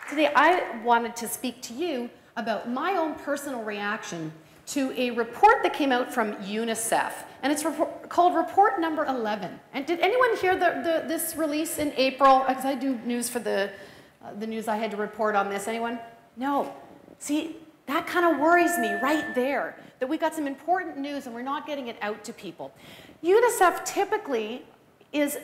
Today I wanted to speak to you about my own personal reaction to a report that came out from UNICEF, and it's called Report Number 11. And did anyone hear this release in April? Because I do news for the news, I had to report on this. Anyone? No. See, that kind of worries me right there, that we got some important news and we're not getting it out to people. UNICEF typically is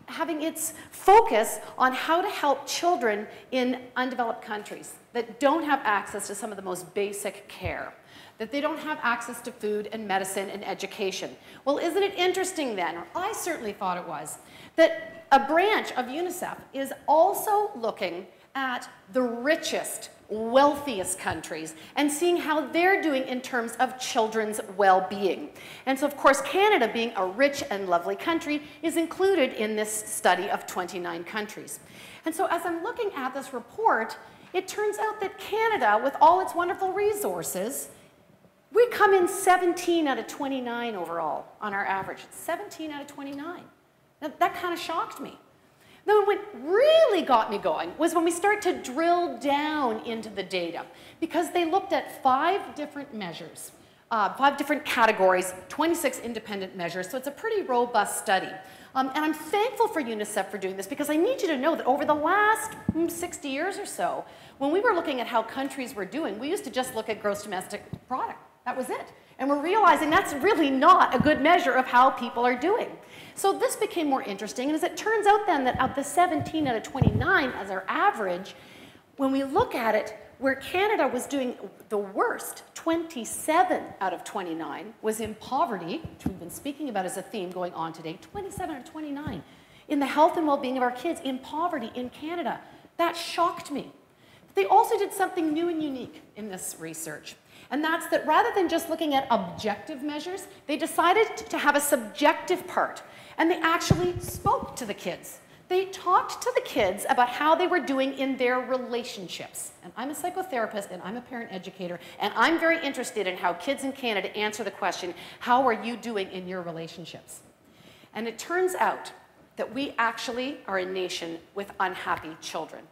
having its focus on how to help children in undeveloped countries that don't have access to some of the most basic care, that they don't have access to food and medicine and education. Well, isn't it interesting then, or I certainly thought it was, that a branch of UNICEF is also looking at the richest, wealthiest countries and seeing how they're doing in terms of children's well-being. And so, of course, Canada, being a rich and lovely country, is included in this study of 29 countries. And so as I'm looking at this report, it turns out that Canada, with all its wonderful resources, we come in 17 out of 29 overall on our average. 17 out of 29. Now, that kind of shocked me. Then what really got me going was when we start to drill down into the data, because they looked at 5 different measures, 5 different categories, 26 independent measures, so it's a pretty robust study. And I'm thankful for UNICEF for doing this, because I need you to know that over the last 60 years or so, when we were looking at how countries were doing, we used to just look at gross domestic product. That was it. And we're realizing that's really not a good measure of how people are doing. So this became more interesting, and as it turns out then that of the 17 out of 29 as our average, when we look at it, where Canada was doing the worst, 27 out of 29, was in poverty, which we've been speaking about as a theme going on today, 27 out of 29, in the health and well-being of our kids in poverty in Canada. That shocked me. They also did something new and unique in this research. And that's that rather than just looking at objective measures, they decided to have a subjective part. And they actually spoke to the kids. They talked to the kids about how they were doing in their relationships. And I'm a psychotherapist and I'm a parent educator, and I'm very interested in how kids in Canada answer the question, how are you doing in your relationships? And it turns out that we actually are a nation with unhappy children.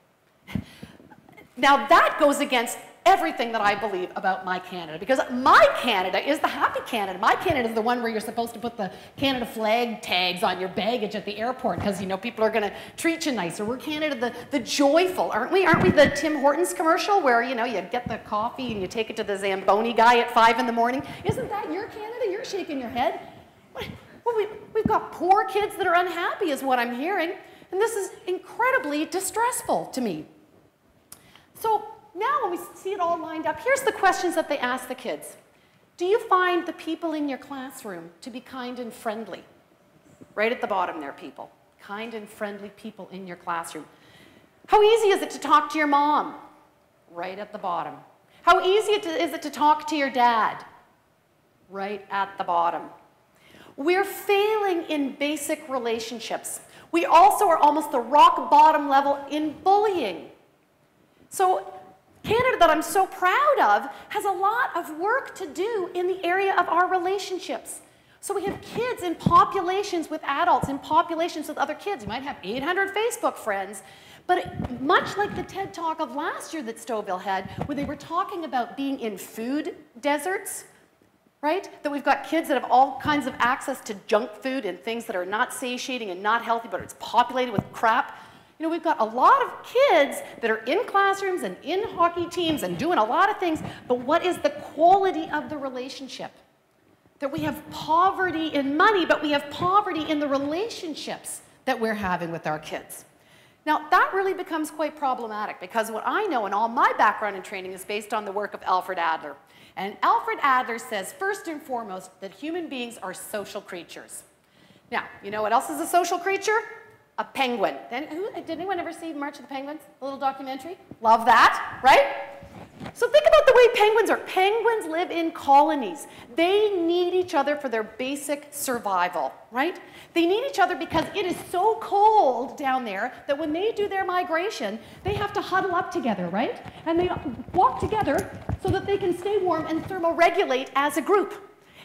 Now that goes against everything that I believe about my Canada, because my Canada is the happy Canada. My Canada is the one where you're supposed to put the Canada flag tags on your baggage at the airport because, you know, people are going to treat you nicer. We're Canada, the joyful, aren't we? Aren't we the Tim Hortons commercial where, you know, you get the coffee and you take it to the Zamboni guy at 5 in the morning? Isn't that your Canada? You're shaking your head. Well, we've got poor kids that are unhappy is what I'm hearing, and this is incredibly distressful to me. So now when we see it all lined up, here's the questions that they ask the kids. Do you find the people in your classroom to be kind and friendly? Right at the bottom there, people. Kind and friendly people in your classroom. How easy is it to talk to your mom? Right at the bottom. How easy is it to talk to your dad? Right at the bottom. We're failing in basic relationships. We also are almost the rock bottom level in bullying. So Canada, that I'm so proud of, has a lot of work to do in the area of our relationships. So we have kids in populations with adults, in populations with other kids. You might have 800 Facebook friends, but much like the TED Talk of last year that Stouffville had, where they were talking about being in food deserts, right? That we've got kids that have all kinds of access to junk food and things that are not satiating and not healthy, but it's populated with crap. You know, we've got a lot of kids that are in classrooms and in hockey teams and doing a lot of things, but what is the quality of the relationship? That we have poverty in money, but we have poverty in the relationships that we're having with our kids. Now, that really becomes quite problematic, because what I know and all my background and training is based on the work of Alfred Adler. And Alfred Adler says, first and foremost, that human beings are social creatures. Now, you know what else is a social creature? A penguin. Did anyone ever see March of the Penguins? A little documentary? Love that, right? So think about the way penguins are. Penguins live in colonies. They need each other for their basic survival, right? They need each other because it is so cold down there that when they do their migration, they have to huddle up together, right? And they walk together so that they can stay warm and thermoregulate as a group.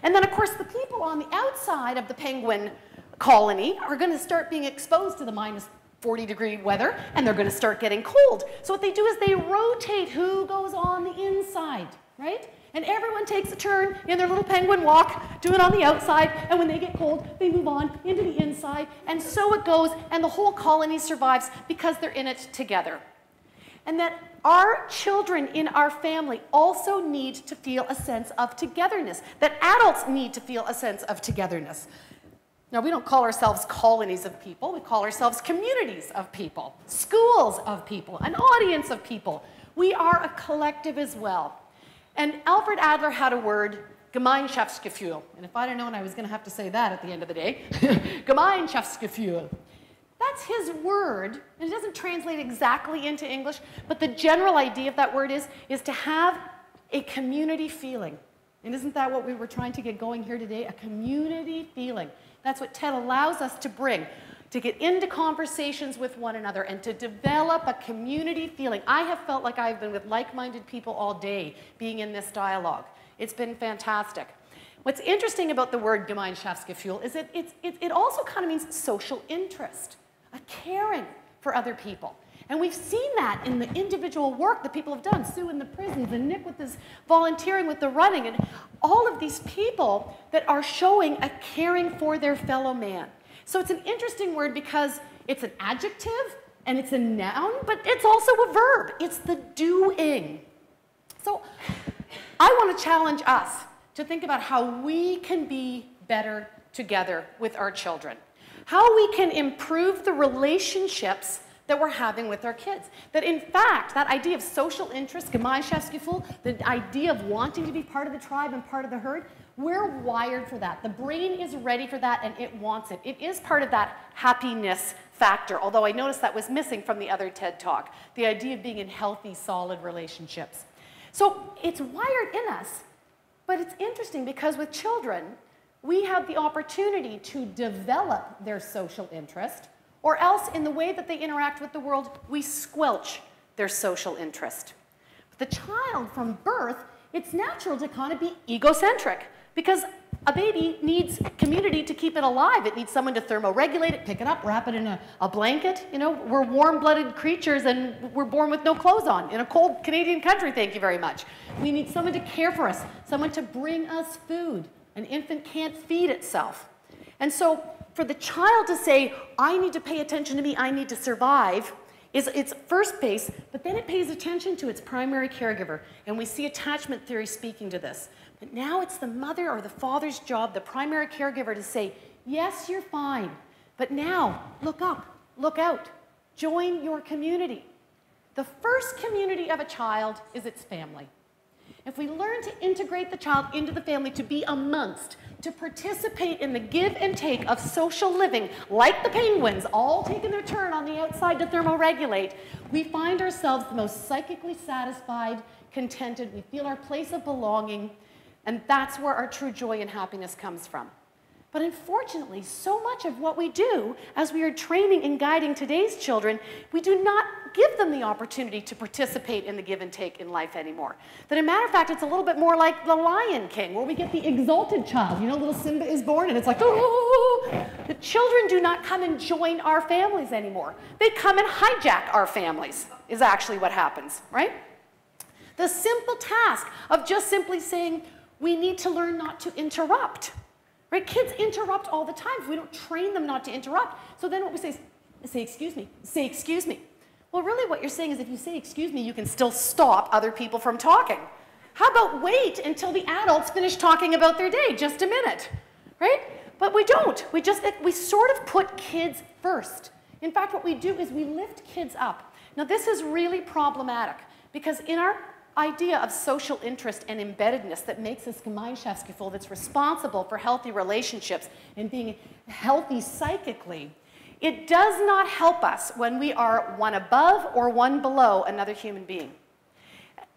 And then, of course, the people on the outside of the penguin colony are going to start being exposed to the minus 40-degree weather, and they're going to start getting cold. So what they do is they rotate who goes on the inside, right? And everyone takes a turn in their little penguin walk, do it on the outside, and when they get cold, they move on into the inside, and so it goes, and the whole colony survives because they're in it together. And that our children in our family also need to feel a sense of togetherness, that adults need to feel a sense of togetherness. Now, we don't call ourselves colonies of people, we call ourselves communities of people, schools of people, an audience of people. We are a collective as well. And Alfred Adler had a word, Gemeinschaftsgefühl. And if I'd have known I was going to have to say that at the end of the day, Gemeinschaftsgefühl. That's his word, and it doesn't translate exactly into English, but the general idea of that word is to have a community feeling. And isn't that what we were trying to get going here today? A community feeling. That's what TED allows us to bring, to get into conversations with one another and to develop a community feeling. I have felt like I've been with like-minded people all day being in this dialogue. It's been fantastic. What's interesting about the word Gemeinschaftsgefühl is it also kind of means social interest, a caring for other people. And we've seen that in the individual work that people have done. Sue in the prisons, and Nick with his volunteering with the running, and all of these people that are showing a caring for their fellow man. So it's an interesting word because it's an adjective and it's a noun, but it's also a verb. It's the doing. So I want to challenge us to think about how we can be better together with our children, how we can improve the relationships that we're having with our kids. That in fact, that idea of social interest, Gemeinschaftsgefühl, the idea of wanting to be part of the tribe and part of the herd, we're wired for that. The brain is ready for that and it wants it. It is part of that happiness factor, although I noticed that was missing from the other TED Talk, the idea of being in healthy, solid relationships. So it's wired in us, but it's interesting because with children, we have the opportunity to develop their social interest, or else in the way that they interact with the world, we squelch their social interest. With the child from birth, it's natural to kind of be egocentric because a baby needs community to keep it alive. It needs someone to thermoregulate it, pick it up, wrap it in a blanket. You know, we're warm-blooded creatures and we're born with no clothes on in a cold Canadian country, thank you very much. We need someone to care for us, someone to bring us food. An infant can't feed itself. And so for the child to say, I need to pay attention to me, I need to survive, is its first base, but then it pays attention to its primary caregiver. And we see attachment theory speaking to this. But now it's the mother or the father's job, the primary caregiver, to say, yes, you're fine, but now look up, look out, join your community. The first community of a child is its family. If we learn to integrate the child into the family, to be amongst, to participate in the give and take of social living, like the penguins, all taking their turn on the outside to thermoregulate, we find ourselves the most psychically satisfied, contented, we feel our place of belonging, and that's where our true joy and happiness comes from. But unfortunately, so much of what we do as we are training and guiding today's children, we do not give them the opportunity to participate in the give and take in life anymore. That, as a matter of fact, it's a little bit more like the Lion King, where we get the exalted child. You know, little Simba is born and it's like, oh! The children do not come and join our families anymore. They come and hijack our families, is actually what happens, right? The simple task of just simply saying, we need to learn not to interrupt. Right? Kids interrupt all the time if we don't train them not to interrupt. So then what we say is, say excuse me, say excuse me. Well, really what you're saying is if you say excuse me, you can still stop other people from talking. How about wait until the adults finish talking about their day, just a minute, right? But we don't. We sort of put kids first. In fact, what we do is we lift kids up. Now, this is really problematic because in our idea of social interest and embeddedness that makes us Gemeinschaftsgefühl, that's responsible for healthy relationships and being healthy psychically, it does not help us when we are one above or one below another human being.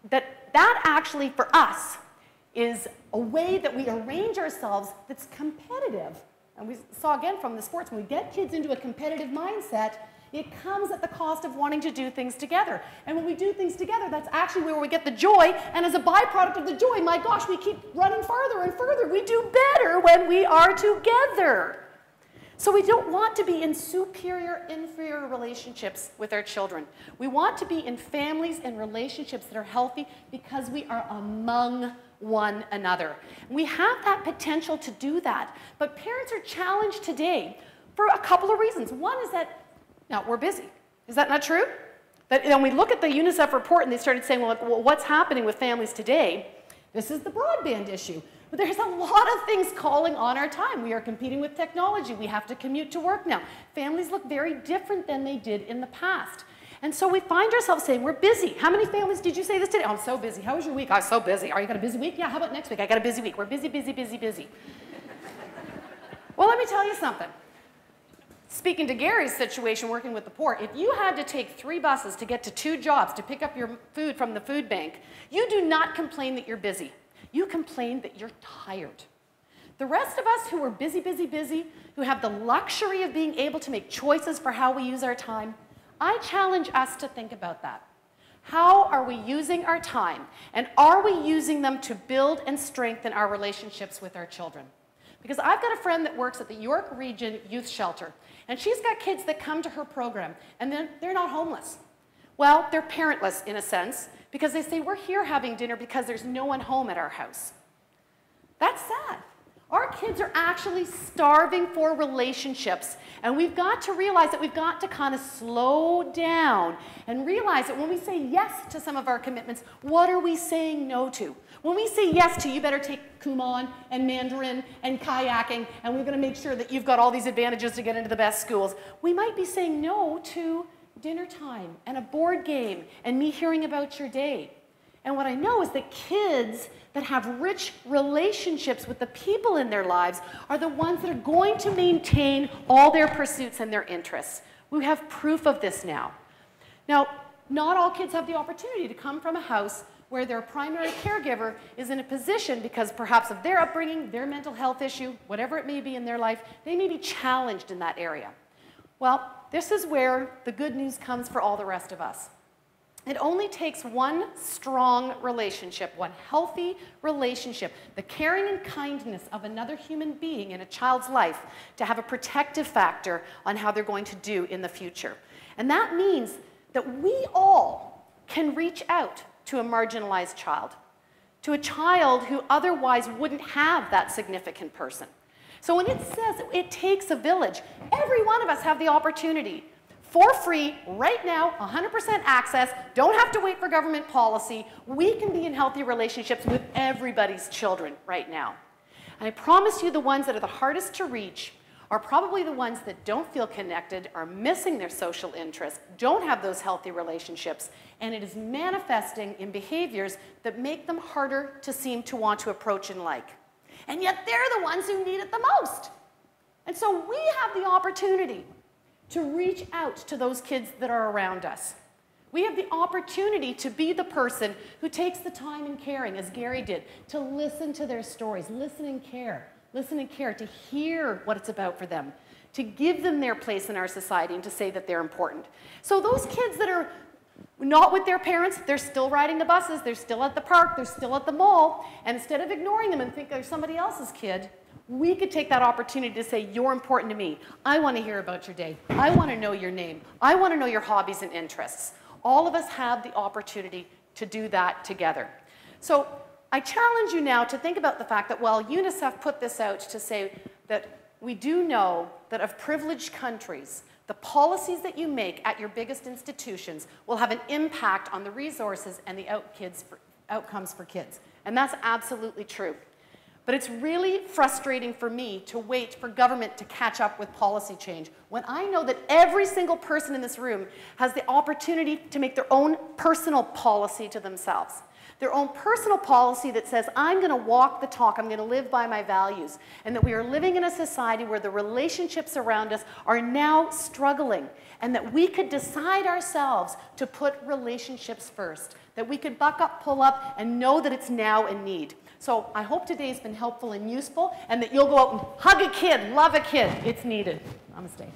That actually, for us, is a way that we arrange ourselves that's competitive. And we saw again from the sports, when we get kids into a competitive mindset, it comes at the cost of wanting to do things together. And when we do things together, that's actually where we get the joy. And as a byproduct of the joy, my gosh, we keep running farther and further. We do better when we are together. So we don't want to be in superior, inferior relationships with our children. We want to be in families and relationships that are healthy because we are among one another. We have that potential to do that, but parents are challenged today for a couple of reasons. One is that, now, we're busy. Is that not true? That, when we look at the UNICEF report and they started saying, well, what's happening with families today? This is the broadband issue. But there's a lot of things calling on our time. We are competing with technology. We have to commute to work now. Families look very different than they did in the past. And so we find ourselves saying, we're busy. How many families did you say this today? Oh, I'm so busy. How was your week? I was so busy. Are you got a busy week? Yeah, how about next week? I got a busy week. We're busy, busy, busy, busy. Well, let me tell you something. Speaking to Gary's situation working with the poor, if you had to take 3 buses to get to 2 jobs to pick up your food from the food bank, you do not complain that you're busy. You complain that you're tired. The rest of us who are busy, busy, busy, who have the luxury of being able to make choices for how we use our time, I challenge us to think about that. How are we using our time? And are we using them to build and strengthen our relationships with our children? Because I've got a friend that works at the York Region Youth Shelter, and she's got kids that come to her program, and then they're not homeless. Well, they're parentless in a sense, because they say, we're here having dinner because there's no one home at our house. That's sad. Our kids are actually starving for relationships, and we've got to realize that we've got to kind of slow down and realize that when we say yes to some of our commitments, what are we saying no to? When we say yes to, you better take Kumon and Mandarin and kayaking, and we're going to make sure that you've got all these advantages to get into the best schools, we might be saying no to dinner time and a board game and me hearing about your day. And what I know is that kids that have rich relationships with the people in their lives are the ones that are going to maintain all their pursuits and their interests. We have proof of this now. Now, not all kids have the opportunity to come from a house where their primary caregiver is in a position, because perhaps of their upbringing, their mental health issue, whatever it may be in their life, they may be challenged in that area. Well, this is where the good news comes for all the rest of us. It only takes one strong relationship, one healthy relationship, the caring and kindness of another human being in a child's life to have a protective factor on how they're going to do in the future. And that means that we all can reach out to a marginalized child, to a child who otherwise wouldn't have that significant person. So when it says it takes a village, every one of us have the opportunity for free, right now, 100% access, don't have to wait for government policy. We can be in healthy relationships with everybody's children right now. And I promise you the ones that are the hardest to reach are probably the ones that don't feel connected, are missing their social interests, don't have those healthy relationships, and it is manifesting in behaviors that make them harder to seem to want to approach and like. And yet they're the ones who need it the most. And so we have the opportunity to reach out to those kids that are around us. We have the opportunity to be the person who takes the time and caring, as Gary did, to listen to their stories, listen and care, to hear what it's about for them, to give them their place in our society and to say that they're important. So those kids that are not with their parents, they're still riding the buses, they're still at the park, they're still at the mall, and instead of ignoring them and think they're somebody else's kid, we could take that opportunity to say, you're important to me. I want to hear about your day. I want to know your name. I want to know your hobbies and interests. All of us have the opportunity to do that together. So I challenge you now to think about the fact that while UNICEF put this out to say that we do know that of privileged countries, the policies that you make at your biggest institutions will have an impact on the resources and the outcomes for kids. And that's absolutely true. But it's really frustrating for me to wait for government to catch up with policy change when I know that every single person in this room has the opportunity to make their own personal policy to themselves. Their own personal policy that says, I'm going to walk the talk, I'm going to live by my values, and that we are living in a society where the relationships around us are now struggling, and that we could decide ourselves to put relationships first, that we could buck up, pull up, and know that it's now a need. So I hope today's been helpful and useful, and that you'll go out and hug a kid, love a kid. It's needed. Namaste.